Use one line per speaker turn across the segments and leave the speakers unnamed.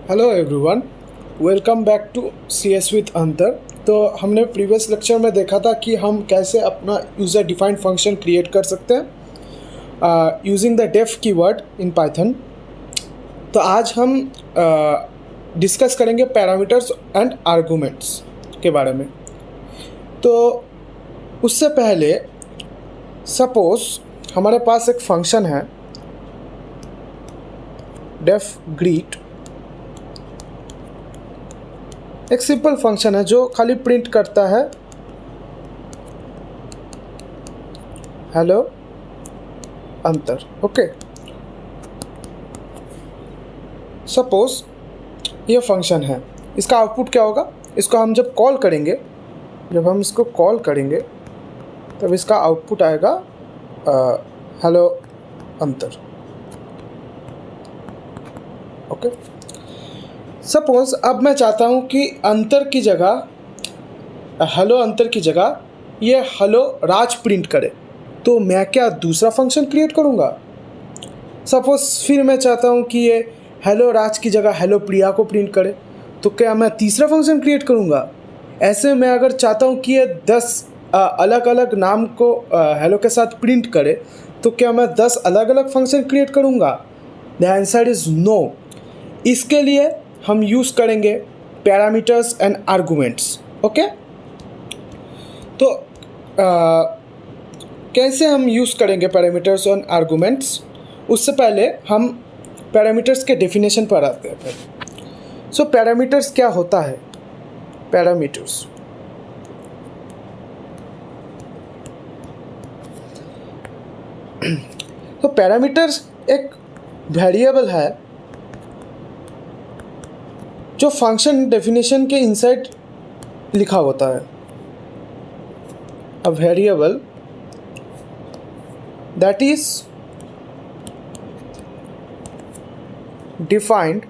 Hello everyone, welcome back to C S with Antar. तो हमने previous lecture में देखा था कि हम कैसे अपना यूज़र डिफाइंड फंक्शन क्रिएट कर सकते हैं using the def keyword in Python. तो आज हम डिस्कस करेंगे पैरामीटर्स एंड आर्गुमेंट्स के बारे में। तो उससे पहले सपोज हमारे पास एक फंक्शन है डेफ ग्रीट, एक सिंपल फंक्शन है जो खाली प्रिंट करता है हेलो अंतर। ओके, सपोज ये फंक्शन है, इसका आउटपुट क्या होगा? इसको हम जब कॉल करेंगे, जब हम इसको कॉल करेंगे तब इसका आउटपुट आएगा हेलो अंतर। ओके, सपोज अब मैं चाहता हूँ कि अंतर की जगह, हेलो अंतर की जगह ये हेलो राज प्रिंट करे, तो मैं क्या दूसरा फंक्शन क्रिएट करूँगा? सपोज फिर मैं चाहता हूँ कि ये हेलो राज की जगह हेलो प्रिया को प्रिंट करे, तो क्या मैं तीसरा फंक्शन क्रिएट करूँगा? ऐसे मैं अगर चाहता हूँ कि ये 10 अलग अलग नाम को हेलो के साथ प्रिंट करे, तो क्या मैं 10 अलग अलग फंक्शन क्रिएट करूँगा? The answer is no. इसके लिए हम यूज़ करेंगे पैरामीटर्स एंड आर्गुमेंट्स। ओके, तो कैसे हम यूज़ करेंगे पैरामीटर्स एंड आर्गुमेंट्स? उससे पहले हम पैरामीटर्स के डेफिनेशन पर आते हैं पहले। सो पैरामीटर्स क्या होता है? पैरामीटर्स तो पैरामीटर्स एक वेरिएबल है जो फंक्शन डेफिनेशन के इनसाइड लिखा होता है। A variable that is defined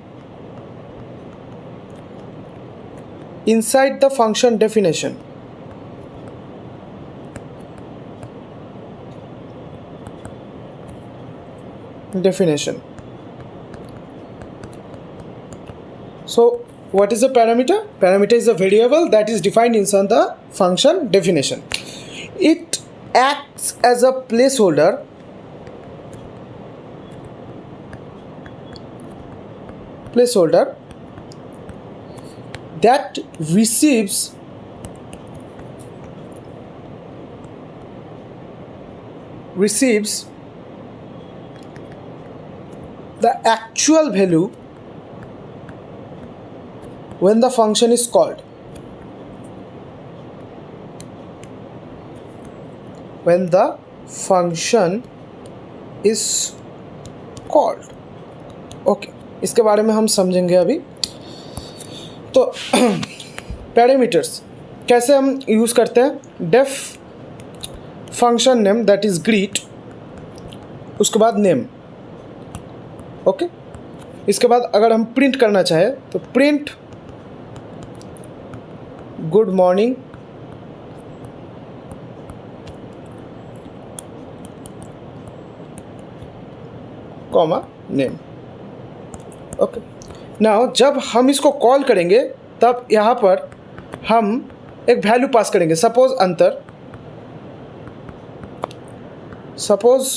inside the function definition. So what is a parameter? Parameter is a variable that is defined inside the function definition. It acts as a placeholder that receives the actual value when the function is called. When the function is called. Okay, इसके बारे में हम समझेंगे अभी। तो parameters कैसे हम use करते हैं? Def function name that is greet, उसके बाद नेम। ओके, इसके बाद अगर हम प्रिंट करना चाहे तो print good morning comma name. Okay, now जब हम इसको कॉल करेंगे तब यहाँ पर हम एक वैल्यू पास करेंगे। Suppose Antar, suppose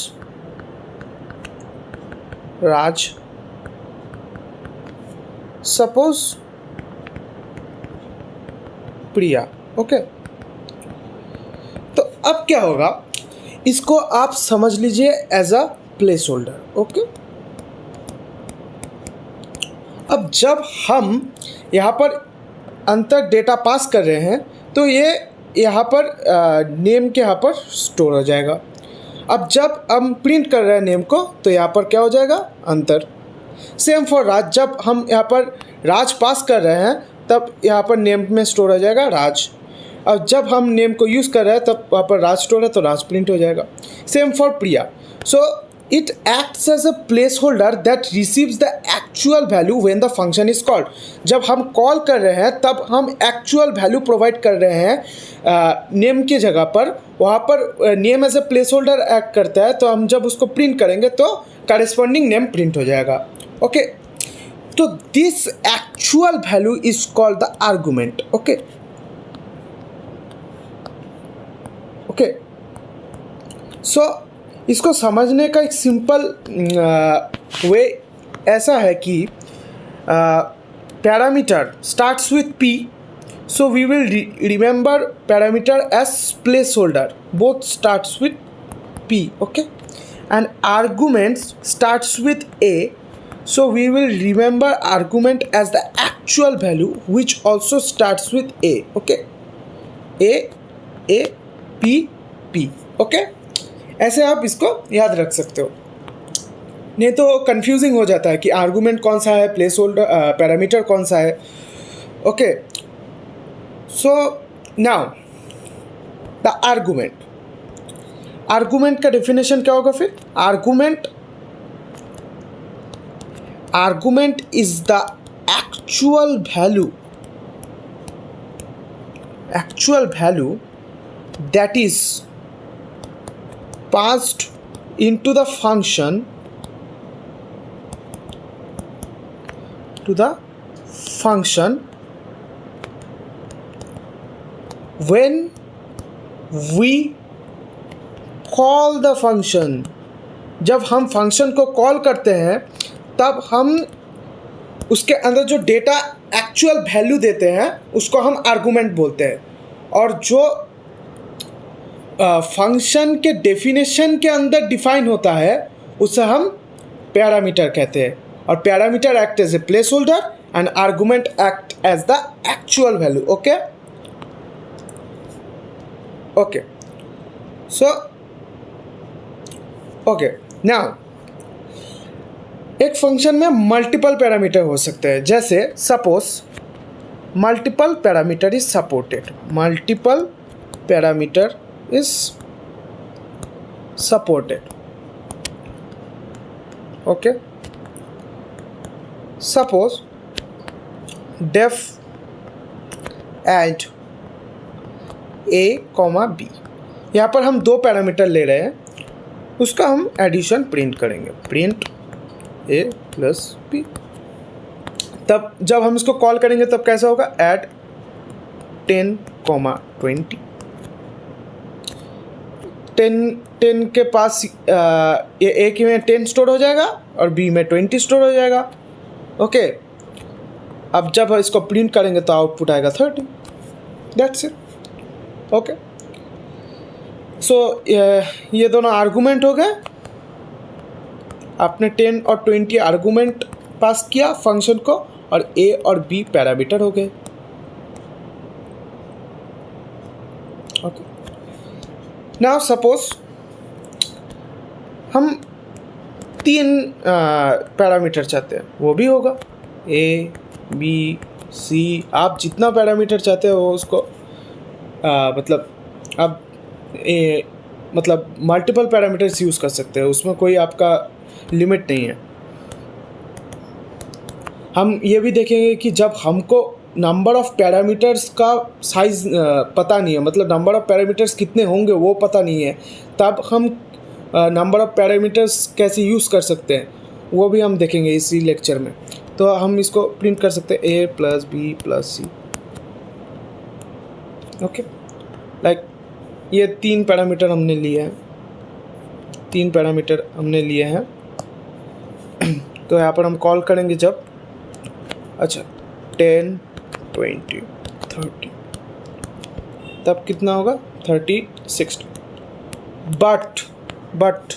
Raj, suppose Priya. Okay, तो अब क्या होगा, इसको आप समझ लीजिए as a placeholder. Okay, अब जब हम यहाँ पर अंतर डेटा पास कर रहे हैं तो ये यहाँ पर नेम के यहाँ पर स्टोर हो जाएगा। अब जब हम प्रिंट कर रहे हैं नेम को तो यहाँ पर क्या हो जाएगा? अंतर। सेम फॉर राज, जब हम यहाँ पर राज पास कर रहे हैं तब यहाँ पर नेम में स्टोर हो जाएगा राज। अब जब हम नेम को यूज़ कर रहे हैं तब वहाँ पर राज स्टोर है तो राज प्रिंट हो जाएगा। Same for Priya. So it acts as a placeholder that receives the actual value when the function is called. जब हम कॉल कर रहे हैं तब हम एक्चुअल वैल्यू प्रोवाइड कर रहे हैं नेम की जगह पर, वहाँ पर name as a placeholder act करता है। तो हम जब उसको प्रिंट करेंगे तो करेस्पॉन्डिंग नेम प्रिंट हो जाएगा। ओके, तो this actual value is called the argument. Okay okay, so इसको समझने का एक सिंपल वे ऐसा है कि parameter starts with p, so we will remember parameter as placeholder, both starts with p. Okay, and arguments starts with a, so we will remember argument as the actual value which also starts with a. Okay, a p p. Okay, ऐसे आप इसको याद रख सकते हो, नहीं तो confusing हो जाता है कि आर्गुमेंट कौन सा है, प्लेस होल्डर पैरामीटर कौन सा है. Okay, so now the argument का डेफिनेशन क्या होगा फिर? Argument is the actual value that is passed into the function when we call the function. जब हम फंक्शन को कॉल करते हैं तब हम उसके अंदर जो डेटा एक्चुअल वैल्यू देते हैं उसको हम आर्गुमेंट बोलते हैं, और जो फंक्शन के डेफिनेशन के अंदर डिफाइन होता है उसे हम पैरामीटर कहते हैं. और parameter act as a placeholder and argument act as the actual value. Okay okay, so okay, now एक फंक्शन में मल्टीपल पैरामीटर हो सकते हैं. जैसे suppose multiple parameter is supported. Multiple parameter is supported. Okay, suppose def add a comma b. यहाँ पर हम दो पैरामीटर ले रहे हैं, उसका हम एडिशन प्रिंट करेंगे, प्रिंट a प्लस b. तब जब हम इसको कॉल करेंगे तब कैसा होगा? ऐड 10, 20. 10 के पास ये एक में 10 स्टोर हो जाएगा और बी में 20 स्टोर हो जाएगा. ओके, अब जब इसको प्रिंट करेंगे तो आउटपुट आएगा 30. That's it. ओके, सो ये दोनों आर्गुमेंट हो गए. आपने 10 और 20 आर्गुमेंट पास किया फंक्शन को, और ए और बी पैरामीटर हो गए. ओके, नाउ सपोज हम 3 पैरामीटर चाहते हैं, वो भी होगा ए बी सी. आप जितना पैरामीटर चाहते हो उसको मतलब आप मतलब मल्टीपल पैरामीटर्स यूज़ कर सकते हैं, उसमें कोई आपका लिमिट नहीं है. हम ये भी देखेंगे कि जब हमको नंबर ऑफ़ पैरामीटर्स का साइज़ पता नहीं है, मतलब नंबर ऑफ़ पैरामीटर्स कितने होंगे वो पता नहीं है, तब हम नंबर ऑफ़ पैरामीटर्स कैसे यूज़ कर सकते हैं वो भी हम देखेंगे इसी लेक्चर में. तो हम इसको प्रिंट कर सकते हैं ए प्लस बी प्लस सी. ओके, लाइक ये 3 पैरामीटर हमने लिए हैं, 3 पैरामीटर हमने लिए हैं. तो यहाँ पर हम कॉल करेंगे जब, अच्छा 10, 20, 30, तब कितना होगा? 30, 60. बट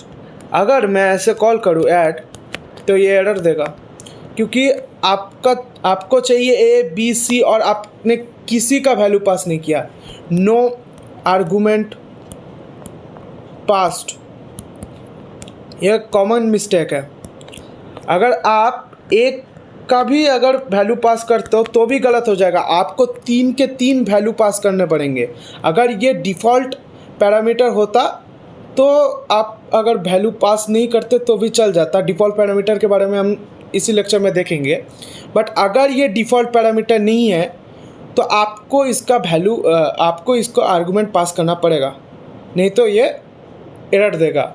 अगर मैं ऐसे कॉल करूँ ऐड, तो ये एरर देगा, क्योंकि आपको चाहिए ए बी सी और आपने किसी का वैल्यू पास नहीं किया. नो आर्गुमेंट पास्ड, यह कॉमन मिस्टेक है. अगर आप एक का भी अगर वैल्यू पास करते हो तो भी गलत हो जाएगा. आपको 3 के 3 वैल्यू पास करने पड़ेंगे. अगर ये डिफ़ॉल्ट पैरामीटर होता तो आप अगर वैल्यू पास नहीं करते तो भी चल जाता. डिफ़ॉल्ट पैरामीटर के बारे में हम इसी लेक्चर में देखेंगे. बट अगर ये डिफ़ॉल्ट पैरामीटर नहीं है तो आपको इसको आर्गुमेंट पास करना पड़ेगा, नहीं तो ये एरर देगा.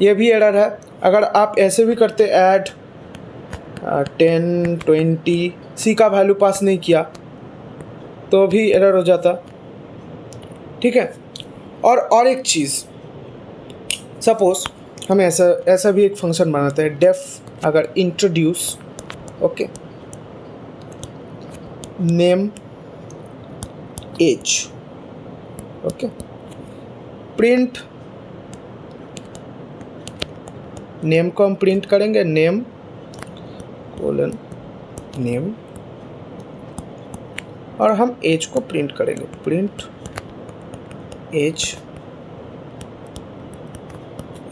ये भी एरर है. अगर आप ऐसे भी करते ऐड 10 20 सी का वैल्यू पास नहीं किया तो भी एरर हो जाता, ठीक है। और एक चीज़, सपोज हम ऐसा भी एक फंक्शन बनाते हैं, डेफ अगर introduce, okay, name age, okay, print, name को हम प्रिंट करेंगे, नेम कोलन नेम, और हम एज को प्रिंट करेंगे, प्रिंट एज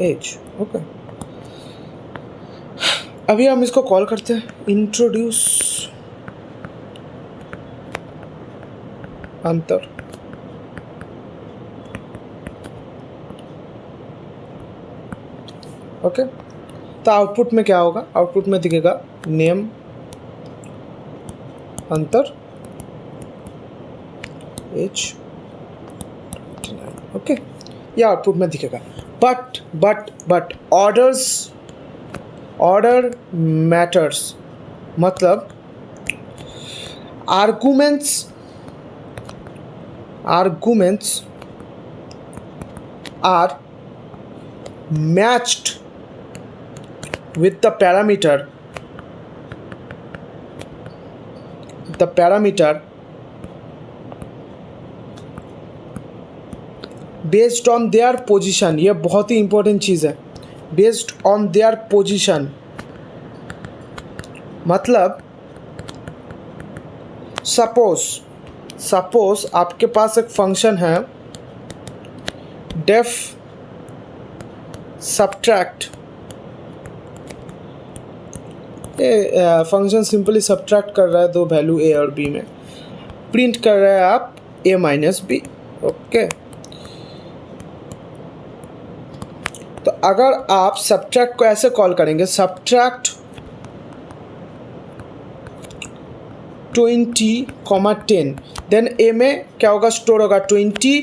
एज, ओके। अभी हम इसको कॉल करते हैं इंट्रोड्यूस अंतर, ओके। तो आउटपुट में क्या होगा, आउटपुट में दिखेगा नेम अंतर एज, ओके, ये आउटपुट में दिखेगा। बट ऑर्डर मैटर्स, मतलब arguments are matched with the parameter based on their position, ये बहुत ही इंपॉर्टेंट चीज़ है, based on their position, मतलब सपोज आपके पास एक फंक्शन है def subtract, function simply subtract कर रहा है दो वैल्यू ए और बी में, प्रिंट कर रहा है आप ए माइनस बी, ओके। तो अगर आप सब्ट्रैक्ट को ऐसे कॉल करेंगे, सब्ट्रैक्ट 20, 10, देन ए में क्या होगा, स्टोर होगा 20,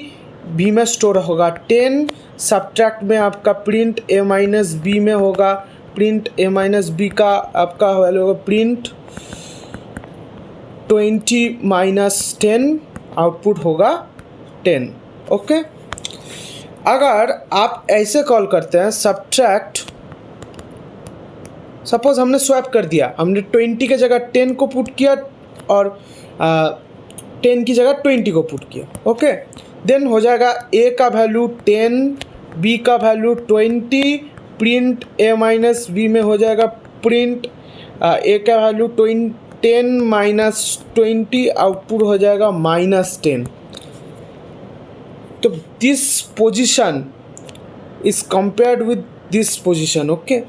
बी में स्टोर होगा 10, सब्ट्रैक्ट में आपका प्रिंट ए माइनस बी में होगा, प्रिंट ए माइनस बी का आपका वैल्यू होगा प्रिंट 20 माइनस 10, आउटपुट होगा 10, ओके। अगर आप ऐसे कॉल करते हैं सब्ट्रैक्ट, सपोज हमने स्वैप कर दिया, हमने 20 की जगह 10 को पुट किया और 10 की जगह 20 को पुट किया, ओके। देन हो जाएगा ए का वैल्यू 10, बी का value 20, print A minus B में हो जाएगा प्रिंट ए का वैल्यू 10 माइनस 20, आउटपुट हो जाएगा -10। तो this position is compared with this position, okay.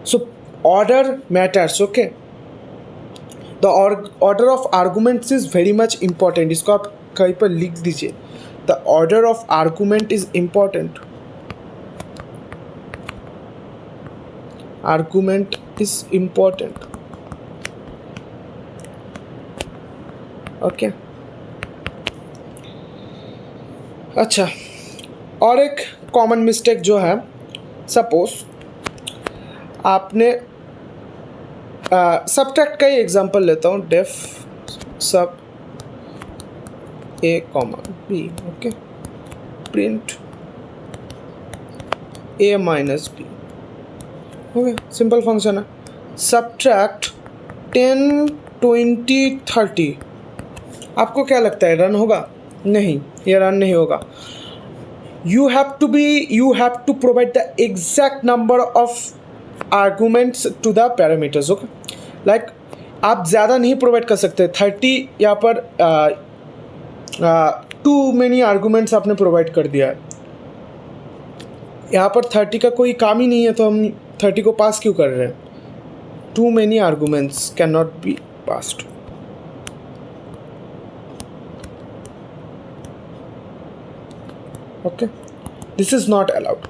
So order matters, okay. The order of arguments is very much important, इसको आप कहीं पर लिख दीजिए, the order of argument is important, argument is important, okay। अच्छा, और एक कॉमन मिस्टेक जो है, सपोज आपने सब्ट्रैक्ट का ही एग्जांपल लेता हूँ, def sub A comma B, okay, print A minus B, okay, simple function है। सब्ट्रैक्ट 10 20 30, आपको क्या लगता है रन होगा? नहीं, ये रन नहीं होगा। You have to provide the exact number of arguments to the parameters, okay. Like आप ज़्यादा नहीं प्रोवाइड कर सकते, 30 यहाँ पर टू मेनी आर्गूमेंट्स आपने प्रोवाइड कर दिया है, यहाँ पर 30 का कोई काम ही नहीं है, तो हम 30 को पास क्यों कर रहे हैं? Too many arguments can not be passed, okay. This is not allowed,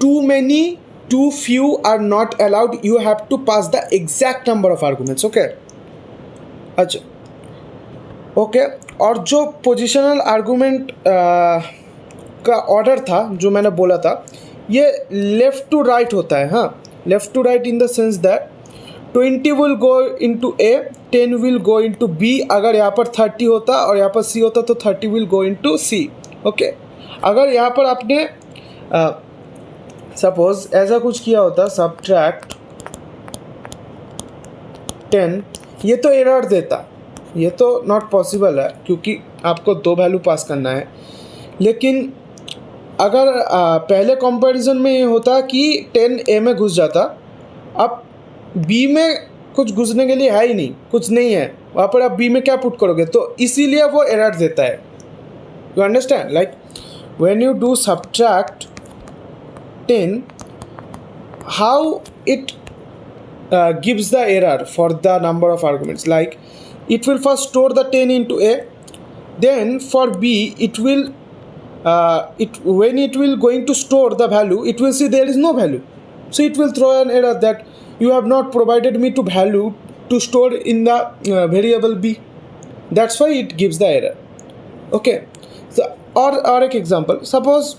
too many too few are not allowed, you have to pass the exact number of arguments, okay. अच्छा, ओके। और जो पोजिशनल आर्गूमेंट का order था जो मैंने बोला था, ये लेफ़्ट टू राइट होता है, हाँ, left to right in the sense that 20 will go into A, 10 will go into B. अगर यहाँ पर 30 होता और यहाँ पर सी होता तो 30 will go into C. Okay, अगर यहाँ पर आपने सपोज ऐसा कुछ किया होता, सब्ट्रैक्ट 10, ये तो एरर देता, ये तो नॉट पॉसिबल है क्योंकि आपको 2 वैल्यू पास करना है। लेकिन अगर पहले कंपैरिजन में ये होता कि 10 ए में घुस जाता, अब बी में कुछ घुसने के लिए है ही नहीं, कुछ नहीं है वहाँ पर, आप बी में क्या पुट करोगे, तो इसीलिए वो एरर देता है। You understand, like when you do subtract 10, how it gives the error for the number of arguments. Like it will first store the 10 into a, then for b it will when it will going to store the value, it will see there is no value, so it will throw an error that you have not provided me to value to store in the variable b. That's why it gives the error. Okay, so or एक example, suppose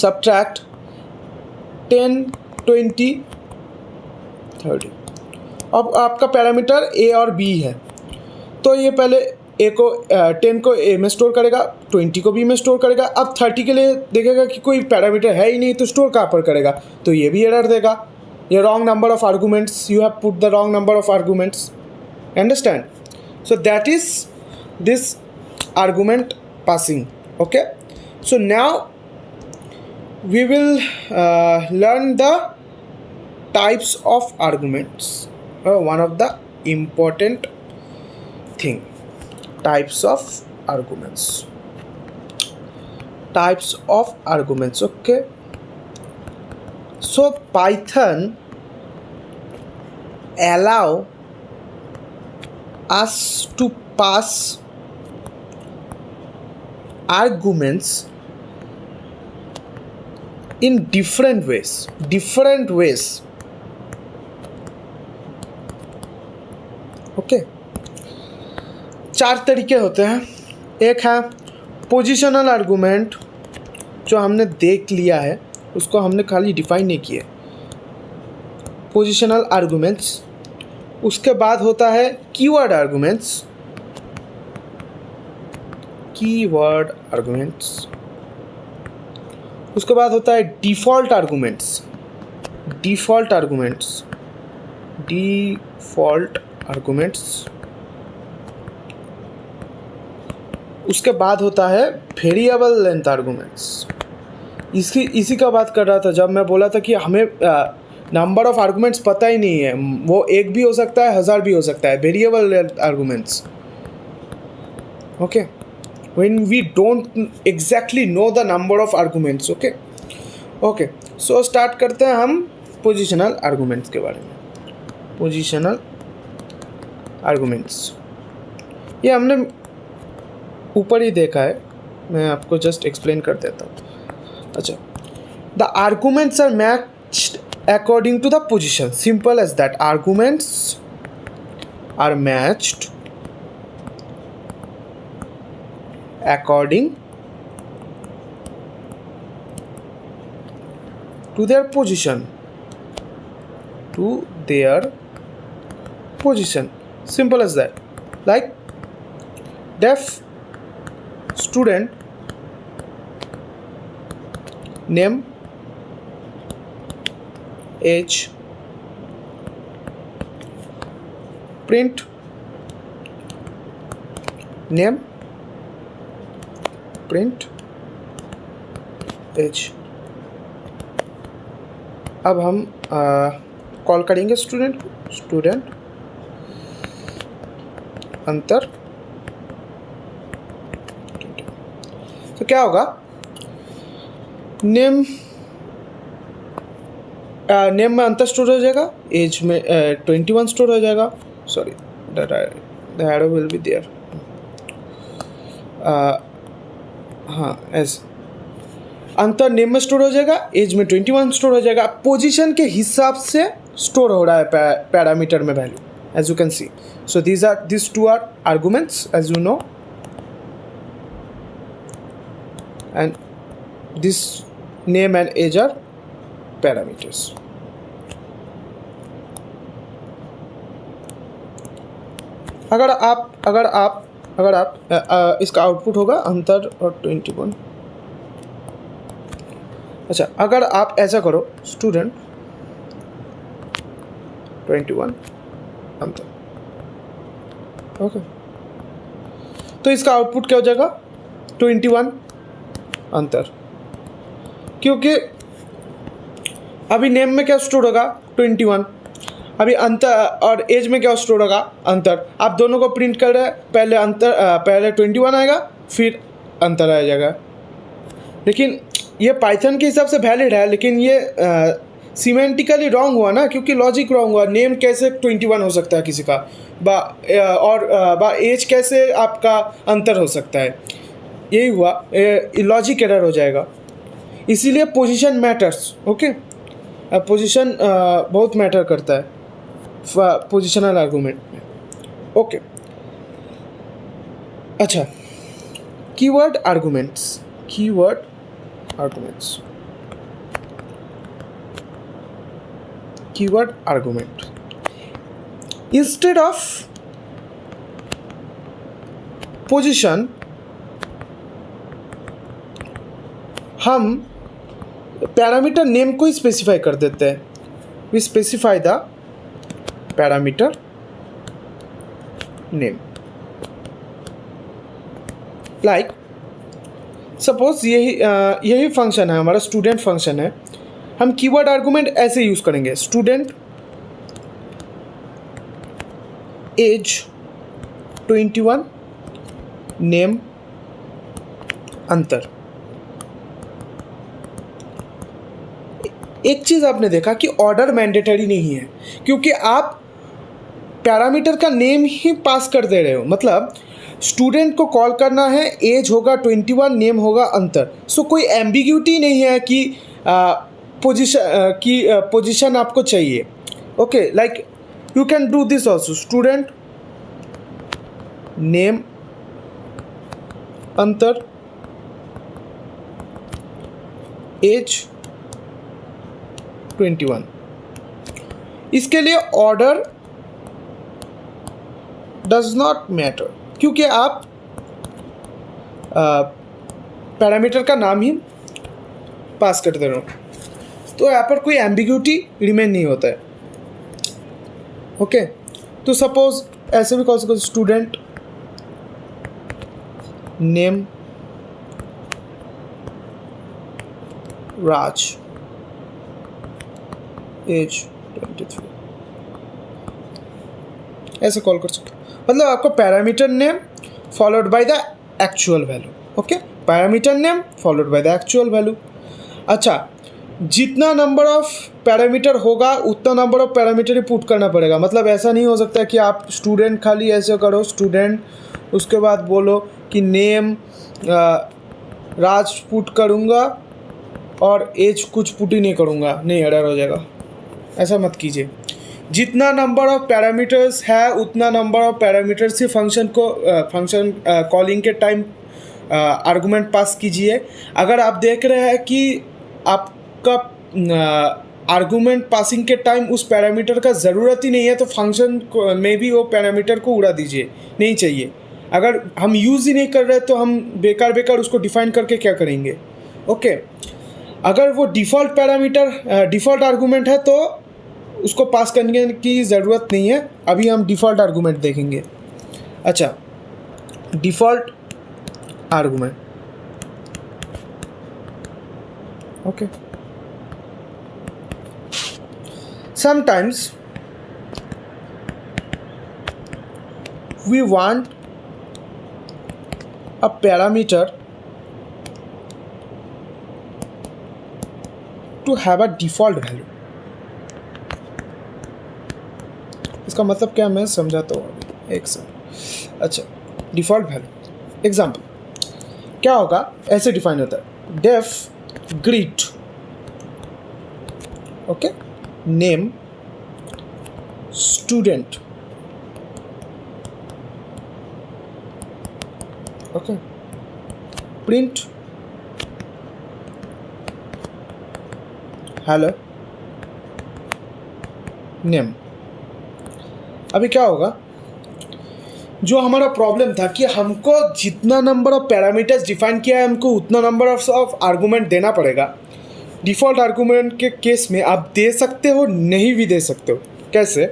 subtract 10, 20, 30। अब आपका parameter ए और B है, तो ये पहले ए को 10 को ए में स्टोर करेगा, 20 को बी में स्टोर करेगा। अब 30 के लिए देखेगा कि कोई पैरामीटर है ही नहीं, तो स्टोर कहाँ पर करेगा, तो ये भी एरर देगा, ये wrong number of arguments, you have put the wrong number of arguments. Understand? So that is this argument passing. Okay, so now we will learn the types of arguments, one of the important thing, types of arguments, okay. So Python allow us to pass arguments in different ways, okay. 4 तरीके होते हैं। एक है positional argument, जो हमने देख लिया है, उसको हमने खाली डिफाइन नहीं किया, पोजिशनल आर्गूमेंट्स। उसके बाद होता है कीवर्ड आर्गूमेंट्स, उसके बाद होता है डिफ़ॉल्ट आर्गूमेंट्स। उसके बाद होता है वेरिएबल लेंथ आर्गूमेंट्स। इसी का बात कर रहा था जब मैं बोला था कि हमें नंबर ऑफ आर्गूमेंट्स पता ही नहीं है, वो 1 भी हो सकता है, 1000 भी हो सकता है, variable length arguments. Okay, when we don't exactly know the number of arguments, okay, so start करते हैं हम पोजिशनल आर्गूमेंट्स के बारे में। पोजिशनल आर्गूमेंट्स ये हमने ऊपर ही देखा है, मैं आपको जस्ट एक्सप्लेन कर देता हूँ। अच्छा, the arguments are matched according to the position, simple as that. Arguments are matched according to their position, simple as that. Like def student name, age, print name, print age. अब हम call करेंगे student अंतर। तो क्या होगा, name में अंतर store हो जाएगा, एज में 21 स्टोर हो जाएगा, sorry the error will be there, हाँ, एज अंतर नेम में स्टोर हो जाएगा, एज में 21 स्टोर हो जाएगा। पोजीशन के हिसाब से स्टोर हो रहा है पैरामीटर में value, as you can see. So these two are arguments, as you know, and this name and age are parameters. अगर आप इसका आउटपुट होगा अंतर और 21। अच्छा, अगर आप ऐसा करो स्टूडेंट 21 अंतर, ओके, तो इसका आउटपुट क्या हो जाएगा 21 अंतर, क्योंकि अभी नेम में क्या स्टोर होगा 21, अभी अंतर और एज में क्या स्टोर होगा अंतर। आप दोनों को प्रिंट कर रहे हैं, पहले अंतर पहले 21 आएगा फिर अंतर आ जाएगा। लेकिन ये पाइथन के हिसाब से वैलिड है, लेकिन ये सीमेंटिकली रॉन्ग हुआ ना, क्योंकि लॉजिक रॉन्ग हुआ। नेम कैसे 21 हो सकता है किसी का, बा एज कैसे आपका अंतर हो सकता है, यही हुआ, लॉजिक एरर हो जाएगा। इसीलिए पोजीशन मैटर्स, ओके, पोजीशन बहुत मैटर करता है पोजिशनल आर्गूमेंट में, ओके। अच्छा, keyword arguments, keyword argument instead of position हम पैरामीटर नेम को ही स्पेसिफाई कर देते हैं। We specify the parameter name, like suppose यही फंक्शन है हमारा, स्टूडेंट फंक्शन है। हम कीवर्ड आर्गुमेंट ऐसे यूज करेंगे, स्टूडेंट एज 21 नेम अंतर। एक चीज़ आपने देखा कि ऑर्डर मैंडेटरी नहीं है, क्योंकि आप पैरामीटर का नेम ही पास कर दे रहे हो। मतलब स्टूडेंट को कॉल करना है, एज होगा 21, नेम होगा अंतर। सो कोई एम्बिग्यूटी नहीं है कि पोजीशन आपको चाहिए, okay. Like you can do this also, student name अंतर एज 21। इसके लिए ऑर्डर डज नॉट मैटर, क्योंकि आप पैरामीटर का नाम ही पास कर दे रहे हो, तो यहाँ पर कोई एम्बिग्यूटी रिमेन नहीं होता है, ओके। तो सपोज ऐसे भी कॉल सकते, स्टूडेंट नेम राज एज 23, ऐसे कॉल कर सकते हो। मतलब आपको parameter name followed by the actual value, okay, parameter name followed by the actual value. अच्छा, जितना नंबर ऑफ पैरामीटर होगा उतना number of parameter he put करना पड़ेगा। मतलब ऐसा नहीं हो सकता कि आप स्टूडेंट खाली ऐसे करो, स्टूडेंट उसके बाद बोलो कि नेम राज पुट करूँगा और एज कुछ पुट ही नहीं करूँगा, नहीं, एरर हो जाएगा। ऐसा मत कीजिए। जितना नंबर ऑफ पैरामीटर्स है उतना नंबर ऑफ पैरामीटर्स से फंक्शन कॉलिंग के टाइम आर्गुमेंट पास कीजिए। अगर आप देख रहे हैं कि आपका आर्गुमेंट पासिंग के टाइम उस पैरामीटर का ज़रूरत ही नहीं है, तो फंक्शन में भी वो पैरामीटर को उड़ा दीजिए, नहीं चाहिए। अगर हम यूज़ ही नहीं कर रहे तो हम बेकार उसको डिफाइन करके क्या करेंगे, ओके। अगर वो डिफ़ॉल्ट पैरामीटर डिफ़ॉल्ट आर्गुमेंट है तो उसको पास करने की ज़रूरत नहीं है। अभी हम डिफ़ॉल्ट आर्गुमेंट देखेंगे। अच्छा, default argument, okay. sometimes we want a parameter to have a default value। इसका मतलब क्या, मैं समझाता हूँ अभी, एक सेकंड। अच्छा, डिफ़ॉल्ट वैल्यू एग्जाम्पल क्या होगा, ऐसे डिफाइन होता है, def greet, okay, name student, okay, print hello name. अभी क्या होगा, जो हमारा प्रॉब्लम था कि हमको जितना नंबर ऑफ पैरामीटर्स डिफाइन किया है हमको उतना नंबर ऑफ आर्गूमेंट देना पड़ेगा। डिफ़ॉल्ट आर्गूमेंट के केस में आप दे सकते हो, नहीं भी दे सकते हो। कैसे?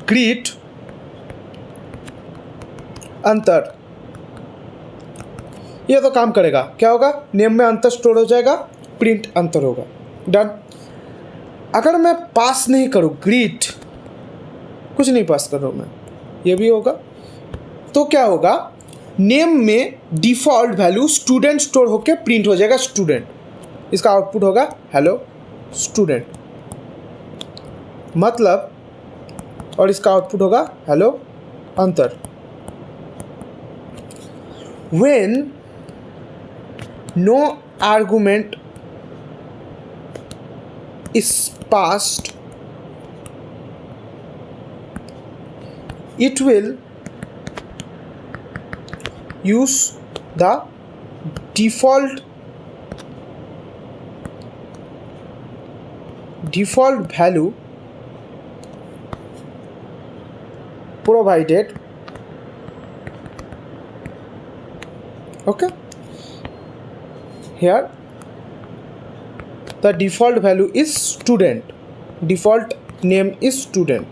ग्रीट अंतर, ये तो काम करेगा। क्या होगा? नेम में अंतर स्टोर हो जाएगा, प्रिंट अंतर होगा। डन। अगर मैं पास नहीं करूँ ग्रीट, कुछ नहीं पास कर रहा हूँ मैं, ये भी होगा, तो क्या होगा? नेम में डिफ़ॉल्ट वैल्यू स्टूडेंट स्टोर होकर प्रिंट हो जाएगा स्टूडेंट। इसका आउटपुट होगा हेलो स्टूडेंट, मतलब, और इसका आउटपुट होगा hello Antar. When no argument is passed, it will use the default value provided. Okay, here the default value is student, default name is student,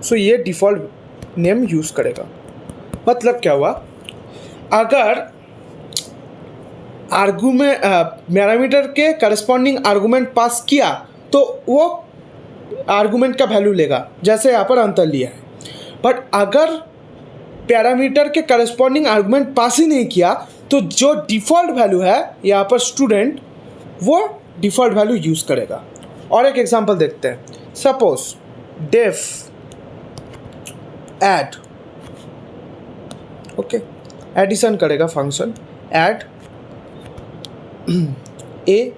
सो ये डिफ़ॉल्ट नेम यूज़ करेगा। मतलब क्या हुआ? अगर पैरामीटर के करस्पॉन्डिंग आर्गूमेंट पास किया तो वो आर्गूमेंट का वैल्यू लेगा, जैसे यहाँ पर अंतर लिया है। बट अगर पैरामीटर के करस्पॉन्डिंग आर्गूमेंट पास ही नहीं किया तो जो डिफ़ॉल्ट वैल्यू है यहाँ पर स्टूडेंट, वो डिफ़ॉल्ट वैल्यू यूज़ करेगा। और एक एग्जांपल देखते हैं। Suppose def add, okay, addition करेगा function add A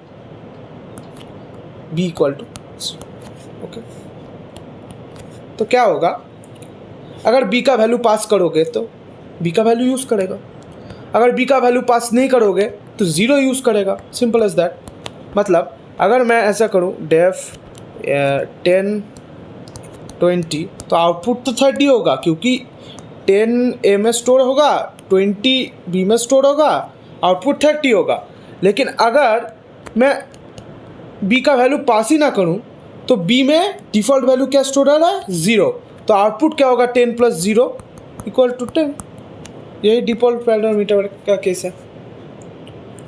B equal to, okay, तो क्या होगा? अगर बी का वैल्यू पास करोगे तो बी का वैल्यू यूज़ करेगा, अगर बी का वैल्यू पास नहीं करोगे तो ज़ीरो यूज़ करेगा। Simple as that. मतलब अगर मैं ऐसा करूँ डेफ 10 20, तो आउटपुट तो 30 होगा, क्योंकि 10 ए में स्टोर होगा, 20 बी में स्टोर होगा, आउटपुट 30 होगा। लेकिन अगर मैं बी का वैल्यू पास ही ना करूं तो बी में डिफ़ॉल्ट वैल्यू क्या स्टोर है? 0। तो आउटपुट क्या होगा? 10 + 0 = 10। यही डिफ़ॉल्ट पैरामीटर का केस है।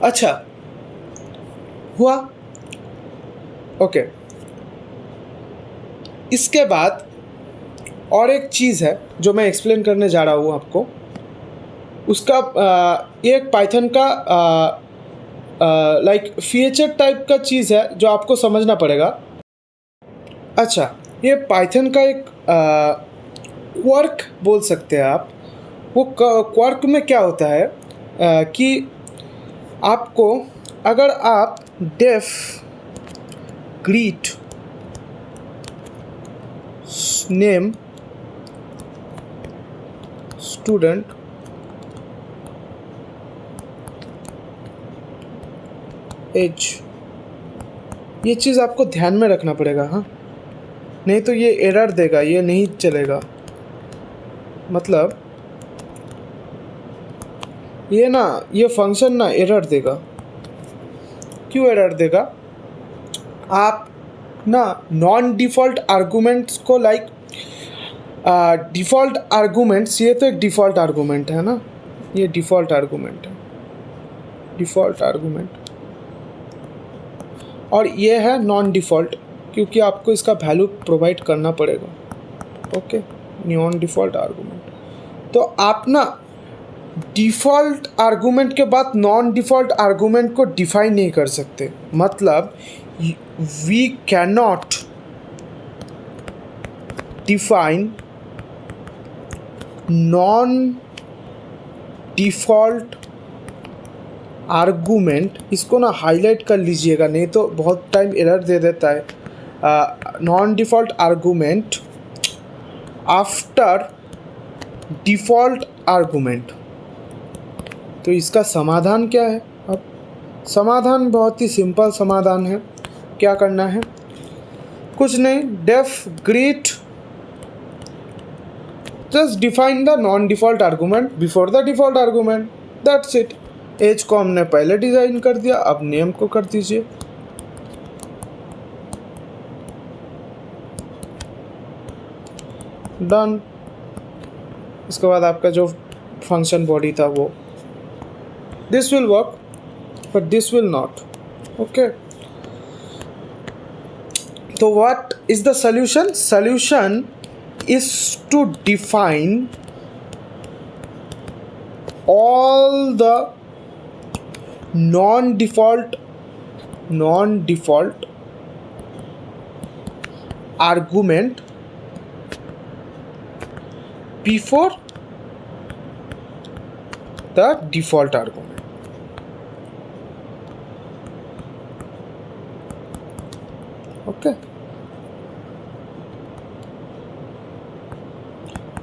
अच्छा हुआ, ओके। इसके बाद और एक चीज़ है जो मैं एक्सप्लेन करने जा रहा हूँ आपको, उसका एक पाइथन का लाइक फीचर टाइप का चीज़ है जो आपको समझना पड़ेगा। अच्छा, ये पाइथन का एक क्वर्क बोल सकते हैं आप। वो क्वर्क में क्या होता है कि आपको, अगर आप def greet name student age, ये चीज़ आपको ध्यान में रखना पड़ेगा, हाँ, नहीं तो ये एरर देगा, ये नहीं चलेगा। मतलब ये फंक्शन ना एरर देगा। क्यों एरर देगा? आप ना नॉन डिफ़ॉल्ट आर्गूमेंट्स को, लाइक डिफ़ॉल्ट आर्गूमेंट्स, ये तो एक डिफ़ॉल्ट आर्गूमेंट है ना, ये डिफ़ॉल्ट आर्गूमेंट है, डिफ़ॉल्ट आर्गूमेंट, और ये है नॉन डिफ़ॉल्ट, क्योंकि आपको इसका वैल्यू प्रोवाइड करना पड़ेगा। Okay, non default argument. तो आप ना डिफ़ॉल्ट आर्गूमेंट के बाद नॉन डिफ़ॉल्ट आर्गूमेंट को डिफाइन नहीं कर सकते। मतलब we can not define non default argument, इसको ना हाईलाइट कर लीजिएगा, नहीं तो बहुत टाइम एरर दे देता है। Non default argument after default argument. तो इसका समाधान क्या है? अब समाधान बहुत ही सिंपल समाधान है। क्या करना है? कुछ नहीं, def greet, just define the non default argument before the default argument, that's it. Age को हमने पहले डिजाइन कर दिया, अब नेम को कर दीजिए। डन। इसके बाद आपका जो फंक्शन बॉडी था वो, this will work but this will not. Okay, तो what is the solution? Solution is to define all the non-default argument before the default argument. Okay,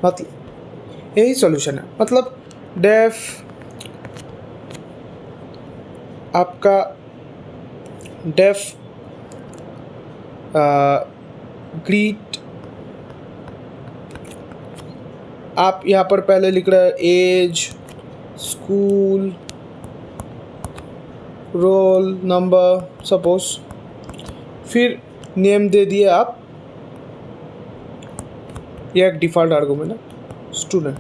मतलब यही सॉल्यूशन है। मतलब डेफ आपका डेफ ग्रीट, आप यहाँ पर पहले लिख रहे हैं age, school, roll number suppose, फिर नेम दे दिए आप, यह एक डिफ़ॉल्ट आर्गुमेंट है स्टूडेंट।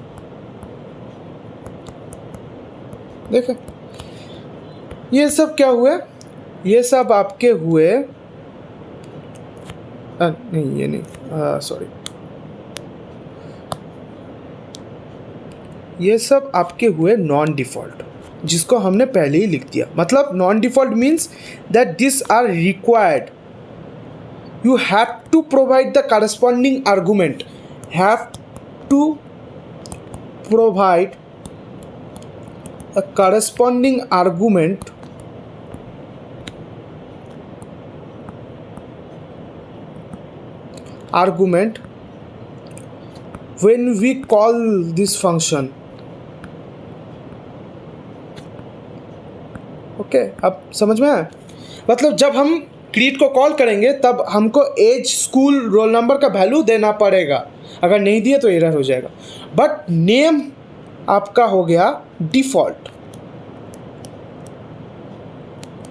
देखें ये सब क्या हुए, ये सब आपके हुए नहीं ये नहीं सॉरी, ये सब आपके हुए नॉन डिफ़ॉल्ट, जिसको हमने पहले ही लिख दिया। मतलब non default means that this are required, you have to provide the corresponding argument, have to provide a corresponding argument when we call this function. Okay, अब समझ में आया? मतलब जब हम ग्रीट को कॉल करेंगे तब हमको एज, स्कूल, रोल नंबर का वैल्यू देना पड़ेगा, अगर नहीं दिए तो एरर हो जाएगा। बट नेम आपका हो गया डिफ़ॉल्ट,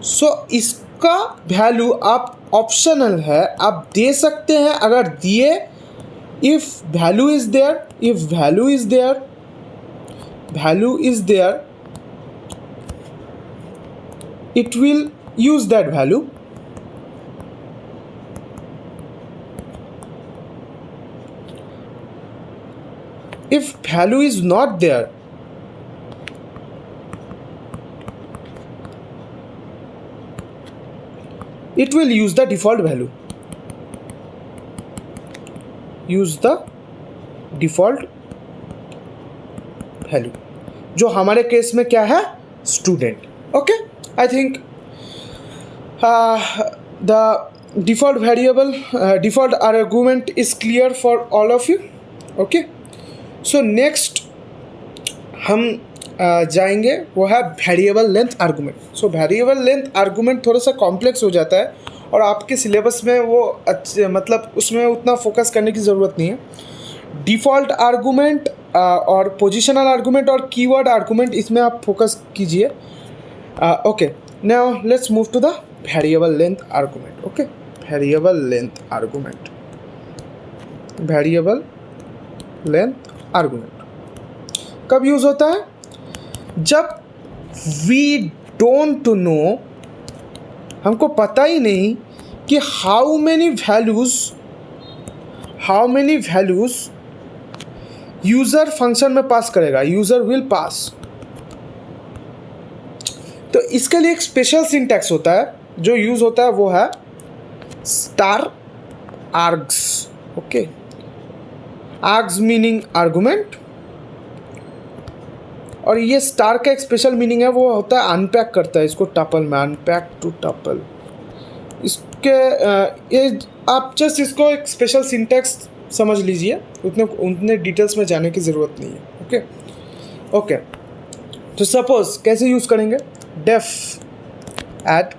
सो इसका वैल्यू आप ऑप्शनल है, आप दे सकते हैं अगर दिए, if value is there, if value is there, value is there, it will use that value. If value is not there, it will use the default value. Use the default value, जो हमारे case में क्या है, student. Okay, I think the default variable, default argument is clear for all of you. Okay, so next हम जाएंगे वो है variable length argument. So variable length argument थोड़ा सा कॉम्प्लेक्स हो जाता है और आपके सिलेबस में वो मतलब उसमें उतना फोकस करने की ज़रूरत नहीं है। डिफ़ॉल्ट आर्गूमेंट और पोजिशनल आर्गूमेंट और कीवर्ड आर्गूमेंट, इसमें आप फोकस कीजिए। Okay, now let's move to the variable length argument. Okay, variable length argument, variable length argument कब यूज़ होता है? जब we don't know, हमको पता ही नहीं कि how many values user function में पास करेगा, यूज़र विल पास। तो इसके लिए एक स्पेशल सिंटैक्स होता है जो यूज़ होता है, वो है star args. Okay, args meaning argument, और ये स्टार का एक स्पेशल मीनिंग है, वो होता है अनपैक करता है इसको टपल में, अनपैक टू टपल। इसके ये आप जस्ट इसको एक स्पेशल सिंटैक्स समझ लीजिए, उतने डिटेल्स में जाने की ज़रूरत नहीं है। ओके ओके, तो सपोज कैसे यूज़ करेंगे, def add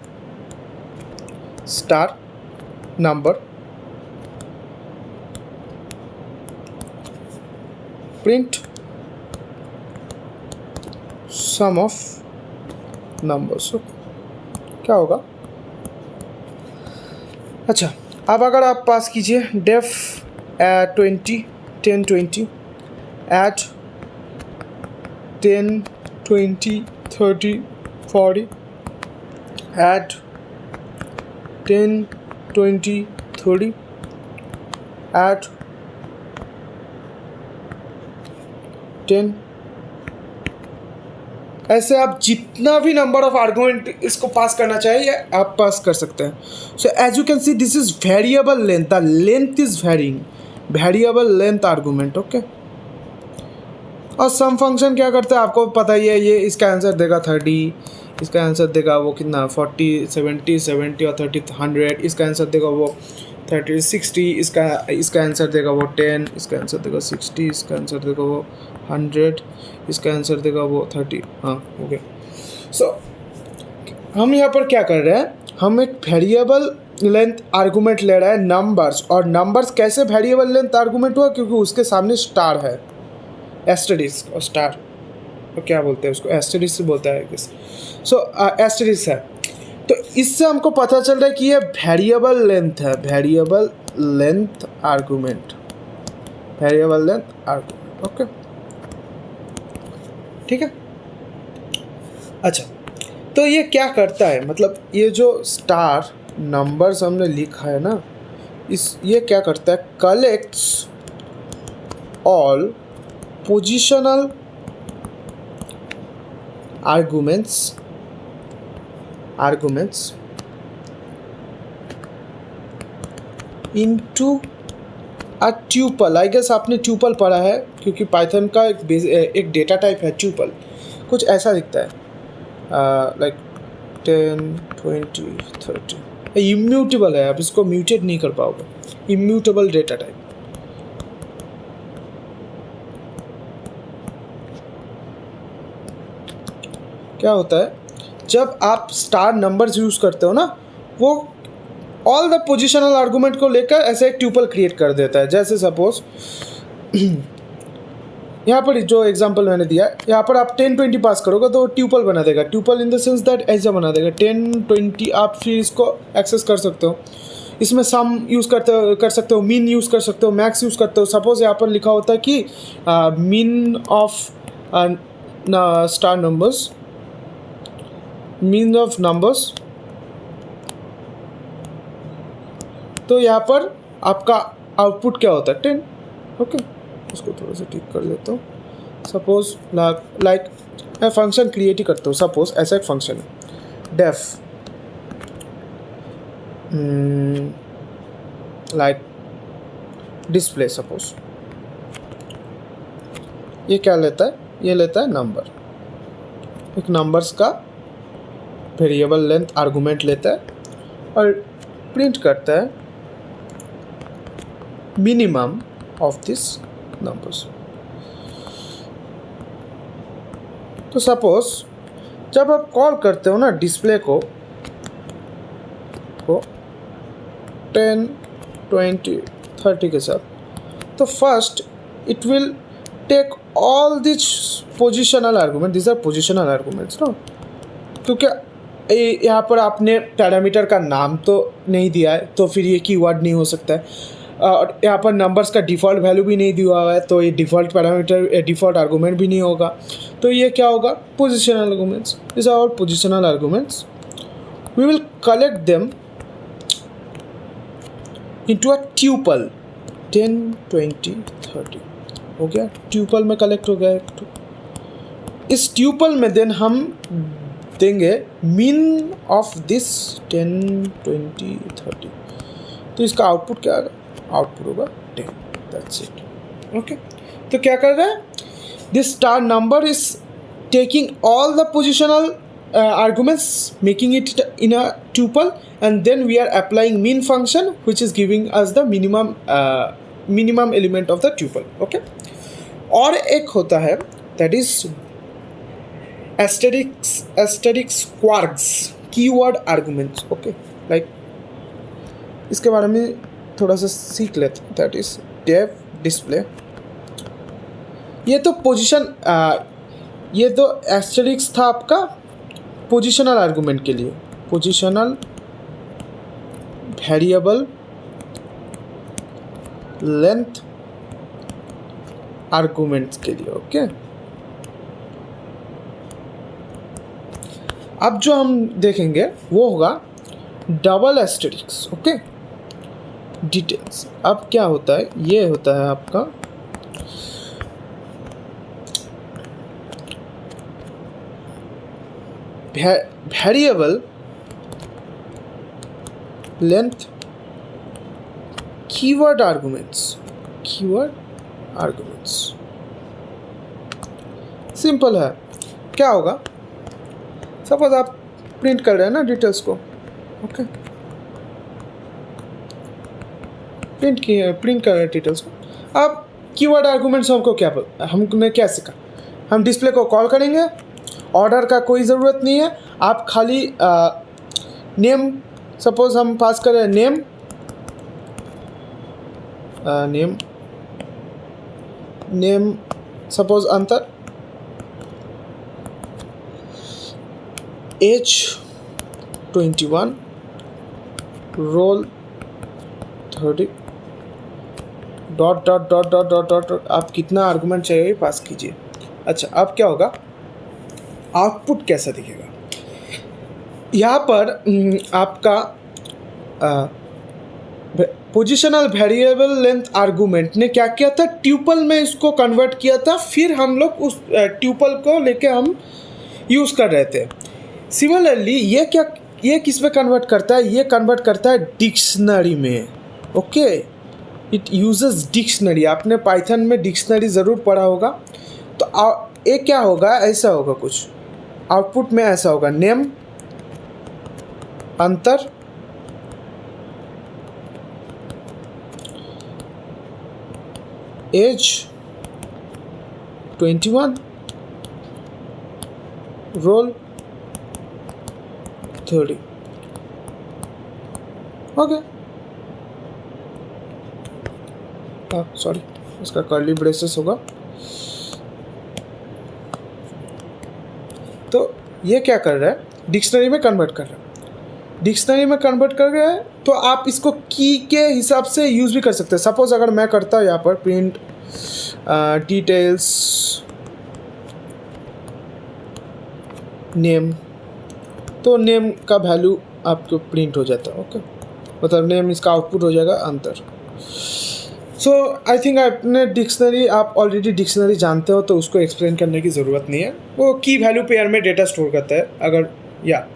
star number print sum of numbers. क्या होगा? अच्छा, अब अगर आप पास कीजिए डेफ 20 10 20 एट 10 20 30 40 एट 10 20 30 एट 10, ऐसे आप जितना भी नंबर ऑफ आर्गुमेंट इसको पास करना चाहिए आप पास कर सकते हैं। So as you can see this is variable length, the length is varying, variable length argument. Okay, और सम फंक्शन क्या करता है आपको पता ही है, ये इसका आंसर देगा 30, इसका आंसर देगा वो कितना 40 70 70 और 30 100, इसका आंसर देगा वो 30 60, इसका आंसर देगा वो 10, इसका आंसर देगा 60, इसका आंसर देगा वो 100, इसका आंसर देगा वो 30। हाँ, ओके। सो हम यहाँ पर क्या कर रहे हैं, हम एक वेरिएबल लेंथ आर्गूमेंट ले रहे हैं नंबर्स, और नंबर्स कैसे वेरिएबल लेंथ आर्गूमेंट हुआ, क्योंकि उसके सामने स्टार है, एस्टेरिस्क और स्टार, तो क्या बोलते हैं उसको, एस्टेरिस्क बोलता है किस। सो एस्टेरिस्क है, तो इससे हमको पता चल रहा है कि ये वेरिएबल लेंथ है, variable length argument, variable length argument. Okay, ठीक है। अच्छा, तो ये क्या करता है, मतलब ये जो स्टार नंबर्स हमने लिखा है ना, ये क्या करता है, collects all positional arguments into a tuple. I guess आपने ट्यूपल पढ़ा है, क्योंकि पाइथन का एक डेटा टाइप है ट्यूपल, कुछ ऐसा दिखता है, लाइक 10 20 30, इम्यूटेबल है, आप इसको म्यूटेट नहीं कर पाओगे, इम्यूटेबल डेटा टाइप। क्या होता है, जब आप स्टार नंबर्स यूज़ करते हो ना, वो ऑल द पोजिशनल आर्गूमेंट को लेकर ऐसे एक ट्यूपल क्रिएट कर देता है। जैसे सपोज यहाँ पर जो एग्जांपल मैंने दिया, यहाँ पर आप 10 20 पास करोगे तो ट्यूपल बना देगा, tuple in the sense that ऐसा बना देगा 10 20। आप फिर इसको एक्सेस कर सकते हो, इसमें सम यूज़ कर सकते हो, मीन यूज़ कर सकते हो, मैक्स यूज़ करते हो। सपोज यहाँ पर लिखा होता है कि mean of star numbers, mean of numbers, तो यहाँ पर आपका आउटपुट क्या होता है 10। ओके, उसको थोड़ा सा ठीक कर लेता हूँ। सपोज लाइक मैं फंक्शन क्रिएट ही करता हूँ, सपोज ऐसा एक फंक्शन है डेफ लाइक डिस्प्ले। सपोज ये क्या लेता है, ये लेता है नंबर, एक नंबर्स का वेरिएबल लेंथ आर्गुमेंट लेता है और प्रिंट करता है मिनिमम ऑफ दिस नंबर्स। तो सपोज जब आप कॉल करते हो ना डिस्प्ले को 10 20 30 के साथ, तो first it will take all this positional argument, this are positional arguments no, क्योंकि यहाँ पर आपने पैरामीटर का नाम तो नहीं दिया है, तो फिर ये कीवर्ड नहीं हो सकता है, और यहाँ पर नंबर्स का डिफ़ॉल्ट वैल्यू भी नहीं दिया हुआ है, तो ये डिफ़ॉल्ट पैरामीटर डिफ़ॉल्ट आर्गूमेंट भी नहीं होगा। तो ये क्या होगा, positional arguments, this are positional arguments, we will collect them into a tuple 10 20 30। हो गया, ट्यूपल में कलेक्ट हो गया। इस ट्यूपल में देन हम देंगे मीन ऑफ दिस 10 20 30, तो इसका आउटपुट क्या आएगा, आउटपुट होगा 10, दैट्स इट। ओके, तो क्या कर रहा है, this star number is taking all the positional arguments, making it in a tuple, and then we are applying min function which is giving us the minimum element of the tuple. Okay, और एक होता है that is asterisk quarks keyword arguments. Okay, like इसके बारे में थोड़ा सा सीख लेते हैं, that is dev display ये तो पोजीशन, ये तो एस्टेरिक्स था आपका पोजिशनल आर्गूमेंट के लिए, पोजिशनल वेरिएबल लेंथ आर्गूमेंट्स के लिए। ओके, अब जो हम देखेंगे वो होगा डबल एस्टेरिक्स। Okay, details. अब क्या होता है, ये होता है आपका variable length keyword arguments, keyword arguments. Simple है। क्या होगा, सपोज आप प्रिंट कर रहे हैं ना डिटेल्स को। ओके, प्रिंट कर रहे हैं डिटेल्स को। अब कीवर्ड आर्गुमेंट्स हमको हमने क्या सीखा, हम डिस्प्ले को कॉल करेंगे, ऑर्डर का कोई ज़रूरत नहीं है, आप खाली नेम, सपोज हम पास कर रहे हैं name, name suppose Antar, age 21, roll 30, dot dot dot dot dot dot, आप कितना आर्गुमेंट चाहिए पास कीजिए। अच्छा, अब क्या होगा, आउटपुट कैसा दिखेगा। यहाँ पर आपका पोजिशनल वेरिएबल लेंथ आर्गूमेंट ने क्या किया था, ट्यूपल में इसको कन्वर्ट किया था, फिर हम लोग उस ट्यूपल को लेके हम यूज़ कर रहे थे। सिमिलरली ये किस में कन्वर्ट करता है, ये कन्वर्ट करता है डिक्शनरी में। Okay, it uses dictionary. आपने पाइथन में डिक्शनरी ज़रूर पढ़ा होगा। तो ये क्या होगा, ऐसा होगा कुछ, आउटपुट में ऐसा होगा, नेम अंतर एज 21, रोल 30। ओके, सॉरी, इसका कर्ली ब्रेसेस होगा। तो ये क्या कर रहा है, डिक्शनरी में कन्वर्ट कर रहा है। डिक्शनरी में कन्वर्ट कर रहे हैं तो आप इसको की के हिसाब से यूज़ भी कर सकते हैं। सपोज अगर मैं करता हूँ यहाँ पर प्रिंट डिटेल्स नेम, तो नेम का वैल्यू आपको प्रिंट हो जाता है। ओके, मतलब नेम इसका आउटपुट हो जाएगा अंतर। सो आई थिंक आपने डिक्शनरी, आप ऑलरेडी डिक्शनरी जानते हो, तो उसको एक्सप्लेन करने की ज़रूरत नहीं है। वो की वैल्यू पेयर में डेटा स्टोर करता है अगर, या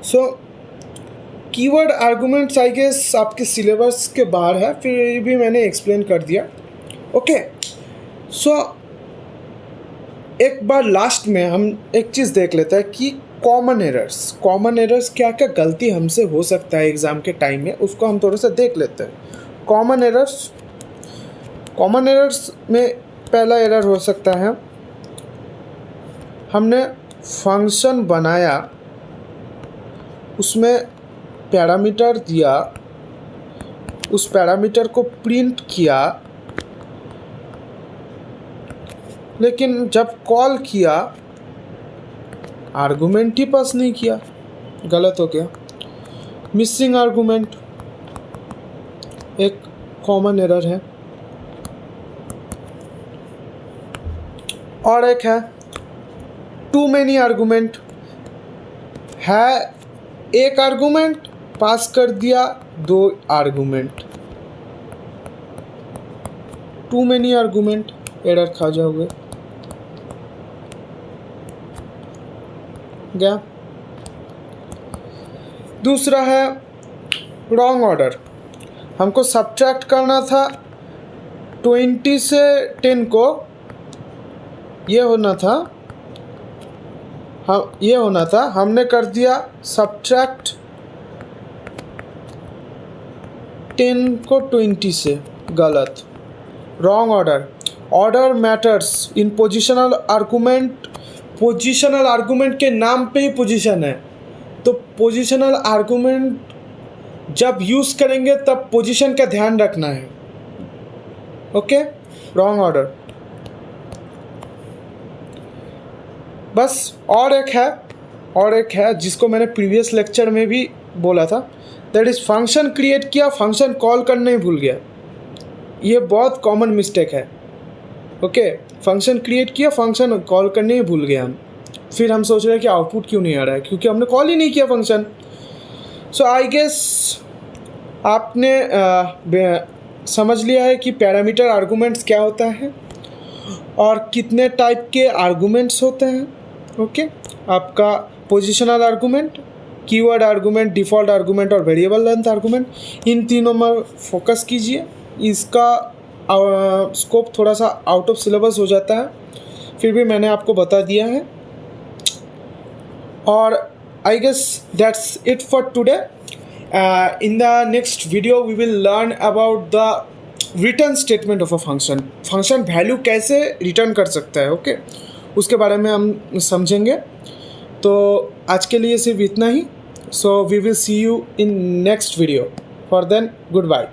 सो कीवर्ड आर्गुमेंट्स आई गेस आपके सिलेबस के बाहर है, फिर भी मैंने एक्सप्लेन कर दिया। ओके, सो एक बार लास्ट में हम एक चीज़ देख लेते हैं कि कॉमन एरर्स क्या क्या गलती हमसे हो सकता है एग्ज़ाम के टाइम में, उसको हम थोड़ा सा देख लेते हैं। कॉमन एरर्स में पहला एरर हो सकता है, हमने फंक्शन बनाया, उसमें पैरामीटर दिया, उस पैरामीटर को प्रिंट किया, लेकिन जब कॉल किया आर्गुमेंट ही पास नहीं किया, गलत हो गया। मिसिंग आर्गुमेंट एक कॉमन एरर है। और एक है टू मेनी आर्गुमेंट है, एक आर्गुमेंट पास कर दिया, दो argument, too many argument, error खा जाओगे। गया। दूसरा है रॉन्ग ऑर्डर, हमको सब्ट्रैक्ट करना था 20 से 10 को, ये होना था, हमने कर दिया सब्ट्रैक्ट 10 को 20 से, गलत, wrong order. Order matters in positional argument, positional argument के नाम पे ही पोजीशन है, तो पोजिशनल आर्गूमेंट जब यूज़ करेंगे तब पोजीशन का ध्यान रखना है। Okay, wrong order. बस और एक है जिसको मैंने प्रीवियस लेक्चर में भी बोला था, दैट इज़ फंक्शन क्रिएट किया, फंक्शन कॉल करना ही भूल गया। ये बहुत कॉमन मिस्टेक है। ओके, फंक्शन क्रिएट किया, फंक्शन कॉल करने ही भूल गए हम। फिर हम सोच रहे हैं कि आउटपुट क्यों नहीं आ रहा है, क्योंकि हमने कॉल ही नहीं किया फंक्शन। सो आई गेस आपने समझ लिया है कि पैरामीटर आर्गुमेंट्स क्या होता है और कितने टाइप के आर्गुमेंट्स होते हैं। ओके, आपका positional argument, keyword argument, default argument और वेरिएबल लेंथ आर्गुमेंट, इन तीनों में फोकस कीजिए। इसका स्कोप थोड़ा सा आउट ऑफ सिलेबस हो जाता है, फिर भी मैंने आपको बता दिया है। और I guess that's it for today. In the next video we will learn about the return statement of a function. Function value कैसे रिटर्न कर सकता है, ओके, उसके बारे में हम समझेंगे। तो आज के लिए सिर्फ इतना ही। So we will see you in next video. For then, good bye.